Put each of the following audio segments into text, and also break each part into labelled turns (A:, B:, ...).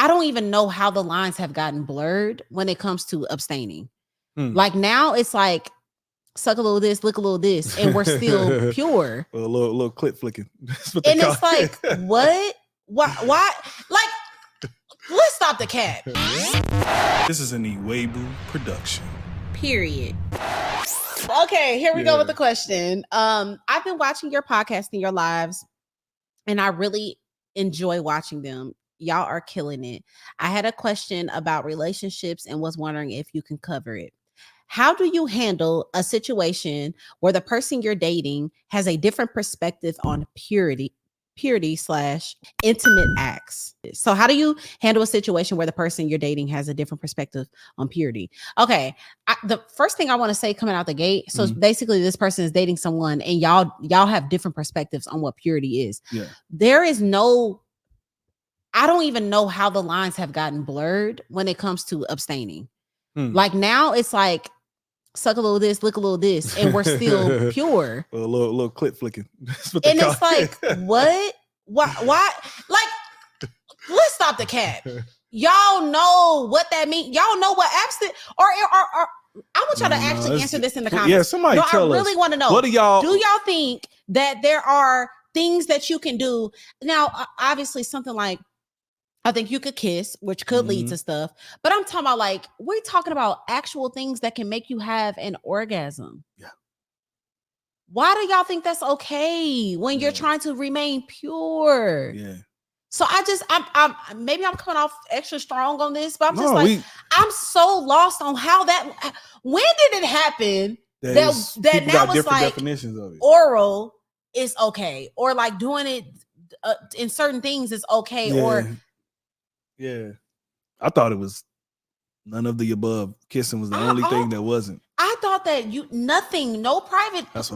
A: I don't even know how the lines have gotten blurred when it comes to abstaining.
B: Hmm.
A: Like now it's like suck a little this, lick a little this, and we're still pure.
B: A little clip flicking. That's what
A: And
B: they call
A: it's like,
B: it.
A: what? Why? Like, let's stop the cat.
B: This is an Iwegbus production.
A: Period. Okay, here we go with the question. I've been watching your podcast and your lives, and I really enjoy watching them. Y'all are killing it. I had a question about relationships and was wondering if you can cover it. How do you handle a situation where the person you're dating has a different perspective on purity / intimate acts? So how do you handle a situation where the person you're dating has a different perspective on purity? Okay. The first thing I want to say coming out the gate. So basically this person is dating someone and y'all have different perspectives on what purity is.
B: Yeah.
A: There is no, I don't even know how the lines have gotten blurred when it comes to abstaining. Like now it's like suck a little this, lick a little this, and we're still pure.
B: A little clip flicking. That's what
A: and
B: they
A: it's
B: call
A: like,
B: it.
A: what? Why? Like, let's stop the cat. Y'all know what that means. Y'all know what abstinence or I want y'all to actually answer this in the comments.
B: Yeah, somebody tell us.
A: I really want to know.
B: What do y'all
A: think that there are things that you can do? Now, obviously, something like I think you could kiss, which could lead to stuff. But I'm talking about like, we're talking about actual things that can make you have an orgasm.
B: Yeah.
A: Why do y'all think that's okay when you're trying to remain pure?
B: Yeah.
A: So I'm maybe I'm coming off extra strong on this, but I'm so lost on how that, when did it happen that now it's like
B: definitions of it.
A: Oral is okay, or like doing it in certain things is okay, or
B: I thought it was none of the above. Kissing was the only thing that wasn't.
A: I thought that no private parts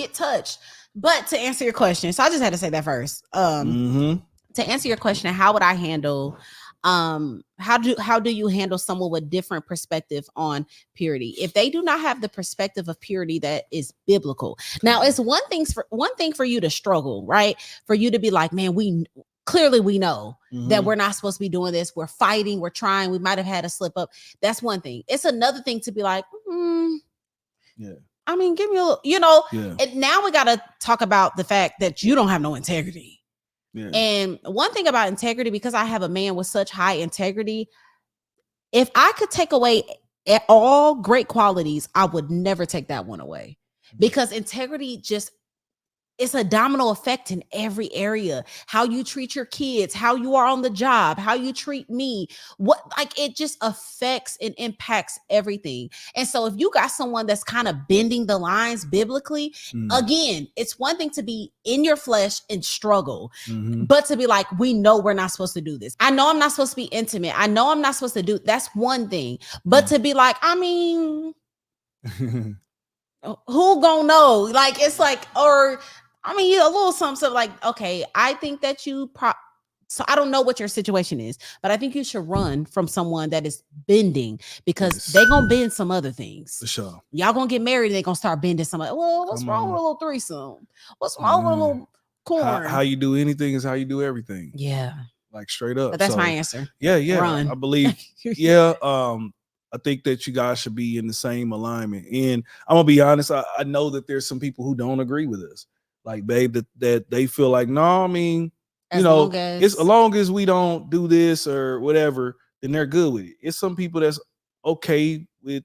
A: get touched. But to answer your question, so I just had to say that first. To answer your question, how would I handle how do you handle someone with different perspective on purity if they do not have the perspective of purity that is biblical? Now, it's one thing for you to struggle, right? For you to be like, man, we know that we're not supposed to be doing this. We're fighting, we're trying, we might have had a slip up. That's one thing. It's another thing to be like, I mean, give me a little, and now we got to talk about the fact that you don't have no integrity. Yeah. And one thing about integrity, because I have a man with such high integrity, if I could take away all great qualities, I would never take that one away, because integrity it's a domino effect in every area. How you treat your kids, how you are on the job, how you treat me, it just affects and impacts everything. And so if you got someone that's kind of bending the lines biblically, again, it's one thing to be in your flesh and struggle, but to be like, we know we're not supposed to do this. I know I'm not supposed to be intimate. I know I'm not supposed to do, that's one thing. But to be like, I mean, who gonna know? Like, it's like, or I mean, a little something like, okay, I think that so I don't know what your situation is, but I think you should run from someone that is bending, because they gonna bend some other things.
B: For sure.
A: Y'all gonna get married, they gonna start bending some. Well, what's wrong with a little threesome? What's wrong with a little corn?
B: How you do anything is how you do everything.
A: Yeah.
B: Like straight up.
A: But that's my answer.
B: Yeah.
A: Run.
B: I believe. I think that you guys should be in the same alignment. And I'm gonna be honest, I know that there's some people who don't agree with us. Like, babe, that they feel like, no, I mean, as long as we don't do this or whatever, then they're good with it. It's some people that's okay with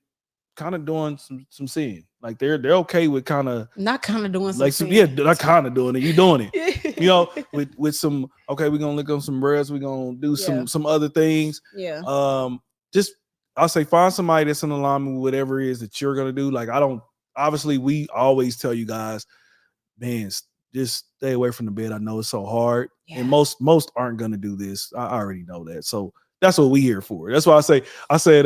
B: kind of doing some sin. Like they're okay with
A: not kind of doing
B: like some, not kind of doing it. You doing it, with some, okay, we're gonna lick on some breads, we're gonna do some other things.
A: Yeah.
B: I'll say find somebody that's in alignment with whatever it is that you're gonna do. Like, obviously we always tell you guys, man, just stay away from the bed. I know it's so hard, and most aren't gonna do this. I already know that, so that's what we here for. That's why I said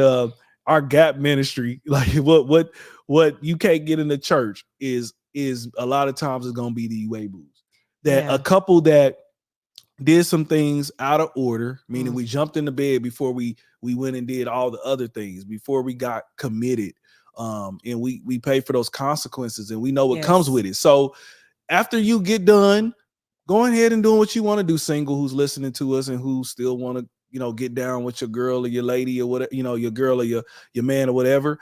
B: our gap ministry, like what you can't get in the church is a lot of times it's gonna be the Iwegbus. That a couple that did some things out of order, meaning we jumped in the bed before we went and did all the other things, before we got committed, and we pay for those consequences, and we know what comes with it. So after you get done, go ahead and doing what you want to do, single who's listening to us and who still want to get down with your girl or your lady or whatever, your girl or your man or whatever,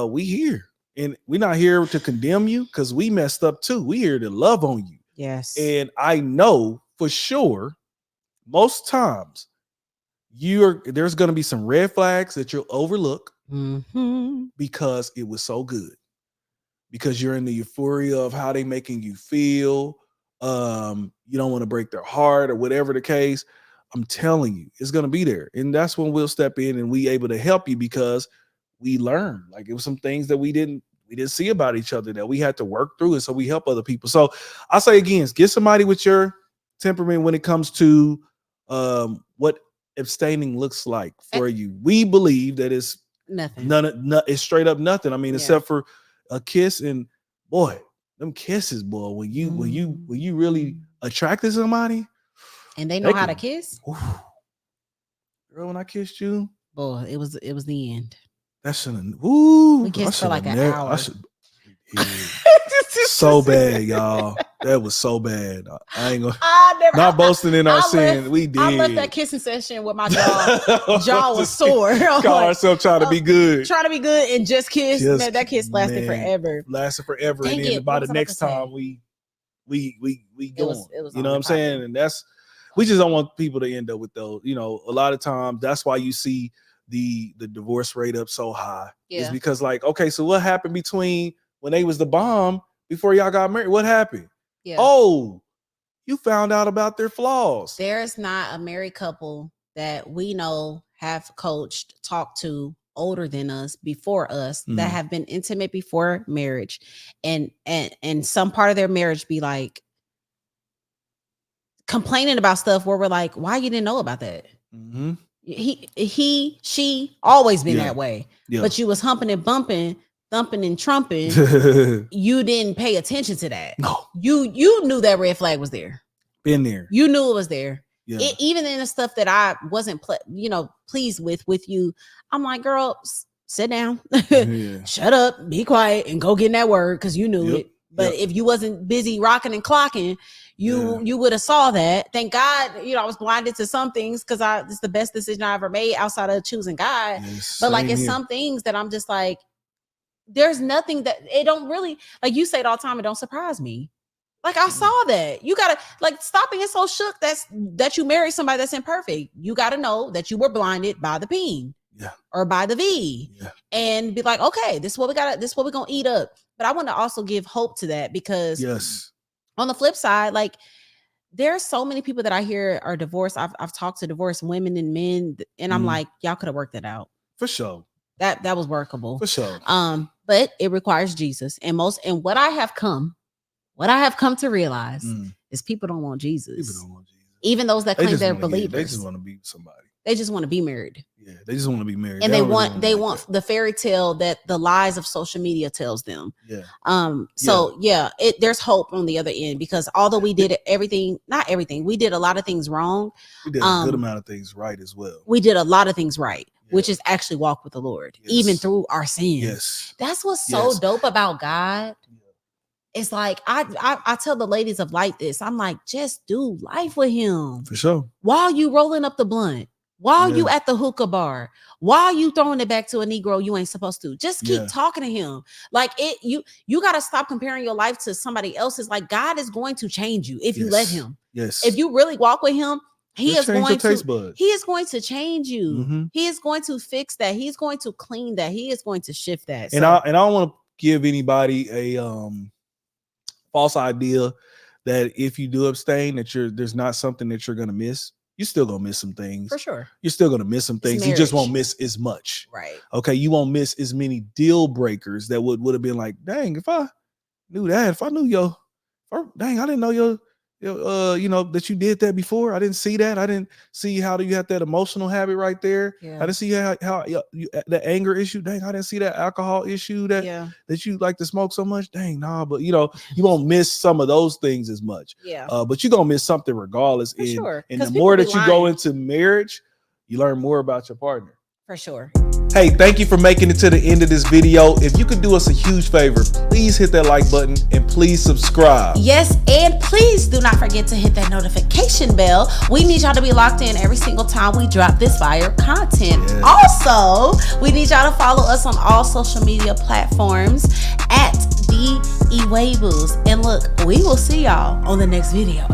B: we here. And we're not here to condemn you because we messed up too. We here to love on you.
A: Yes.
B: And I know for sure, most times there's going to be some red flags that you'll overlook because it was so good. Because you're in the euphoria of how they making you feel. You don't want to break their heart or whatever the case. I'm telling you, it's going to be there. And that's when we'll step in and we able to help you because we learned. Like it was some things that we didn't see about each other that we had to work through. And so we help other people. So I say again, get somebody with your temperament when it comes to what abstaining looks like for you. We believe that it's
A: nothing.
B: It's straight up nothing. I mean, except for a kiss, and boy, them kisses, boy, when you really attracted somebody
A: and they know how to kiss.
B: Girl, when I kissed you,
A: boy, it was the end.
B: That shouldn't. We
A: kissed for like an hour.
B: So bad, y'all. That was so bad. I ain't gonna not boasting in our sin. We did.
A: I left that kissing session with my jaw was sore.
B: Call ourselves trying to be good.
A: Trying to be good and just kiss. Man, that kiss lasted forever.
B: Lasted forever. And then by the next time we going. You know what I'm saying? And we just don't want people to end up with those. A lot of times that's why you see the divorce rate up so high. Is because like, okay, so what happened between when they was the bomb before y'all got married? What happened?
A: Yeah.
B: Oh, you found out about their flaws.
A: There's not a married couple that we know have coached, talked to older than us, before us, that have been intimate before marriage, and some part of their marriage be like complaining about stuff where we're like, why you didn't know about that? She always been that way, but you was humping and bumping, thumping and trumping. You didn't pay attention to that.
B: No,
A: you knew that red flag was there.
B: Been there.
A: You knew it was there.
B: Yeah.
A: Even in the stuff that I wasn't pleased with you, I'm like, girl, sit down, shut up, be quiet, and go get in that word because you knew it. But if you wasn't busy rocking and clocking, you would have saw that. Thank God, I was blinded to some things because it's the best decision I ever made outside of choosing God.
B: Yes,
A: but like it's some things that I'm just like, there's nothing that it don't really, like you say it all the time, it don't surprise me. Like I saw that. You gotta stop being so shook that you married somebody that's imperfect. You gotta know that you were blinded by the peen. Or by the V. And be like, okay, this is what we're gonna eat up. But I want to also give hope to that because on the flip side, like there are so many people that I hear are divorced. I've talked to divorced women and men, and I'm like, y'all could have worked that out.
B: For sure.
A: That was workable.
B: For sure.
A: But it requires Jesus. And what I have come to realize is people don't want Jesus.
B: People don't want Jesus.
A: Even those that claim they're believers.
B: They just want to be somebody.
A: They just want to be married.
B: Yeah, they just want to be married.
A: And they want the fairy tale that the lies of social media tells them. There's hope on the other end because although we did not everything, we did a lot of things wrong.
B: We did a good amount of things right as well.
A: We did a lot of things right, which is actually walk with the Lord, even through our sins.
B: Yes.
A: That's what's so dope about God. It's like I tell the ladies of light this. I'm like, just do life with him.
B: For sure.
A: While you rolling up the blunt. While you at the hookah bar, while you throwing it back to a Negro you ain't supposed to, just keep talking to him. Like you got to stop comparing your life to somebody else's. Like God is going to change you if you let him.
B: Yes.
A: If you really walk with him, he is going to change you.
B: Mm-hmm.
A: He is going to fix that. He's going to clean that. He is going to shift that.
B: And I don't want to give anybody a false idea that if you do abstain, that there's not something that you're going to miss. You're still gonna miss some things.
A: For sure.
B: You're still gonna miss some things. You just won't miss as much.
A: Right.
B: Okay. You won't miss as many deal breakers that would have been like, dang, if I knew that, if I knew dang, I didn't know that you did that before. I didn't see that. I didn't see how you had that emotional habit right there.
A: Yeah.
B: I didn't see how the anger issue. Dang, I didn't see that alcohol issue that you like to smoke so much. Dang, nah, but you won't miss some of those things as much.
A: Yeah.
B: But you're gonna miss something regardless.
A: For sure.
B: And the more that you go into marriage, you learn more about your partner.
A: For sure.
B: Hey, thank you for making it to the end of this video. If you could do us a huge favor, please hit that like button and please subscribe.
A: Yes, and please do not forget to hit that notification bell. We need y'all to be locked in every single time we drop this fire content. Yes. Also, we need y'all to follow us on all social media platforms at the Iwegbus. And look, we will see y'all on the next video.